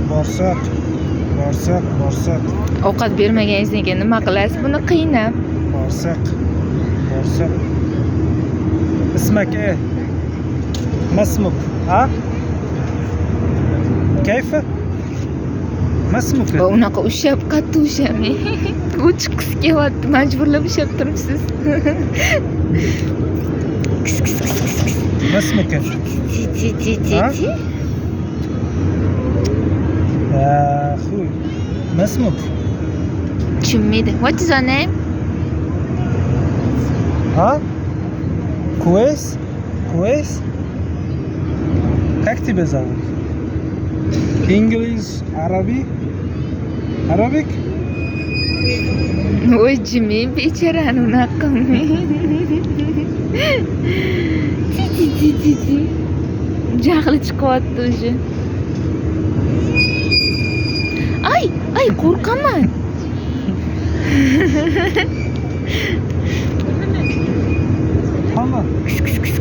borsoq. Ovqat bermaganingizdan keyin nima qilasiz buni qiynab? Borsoq. اسمك ايه؟ ما اسمك؟ ها؟ كيف؟ ما اسمك؟ Va unaqa ushab, qattiq ushamang. Bu chiqqisi kelyapti, majburlab ushab turibsiz. ما اسمك؟ ها؟ يا اخوي ما اسمك؟ Tushunmaydi. What is your name? ها؟ كويس؟ Как тебя зовут? English, Arabic? Voy jiming bechorani unaqa qilmang. Ti. Jahli chiqyapti o'zi. Ay, qo'rqaman. Tamam. Kis.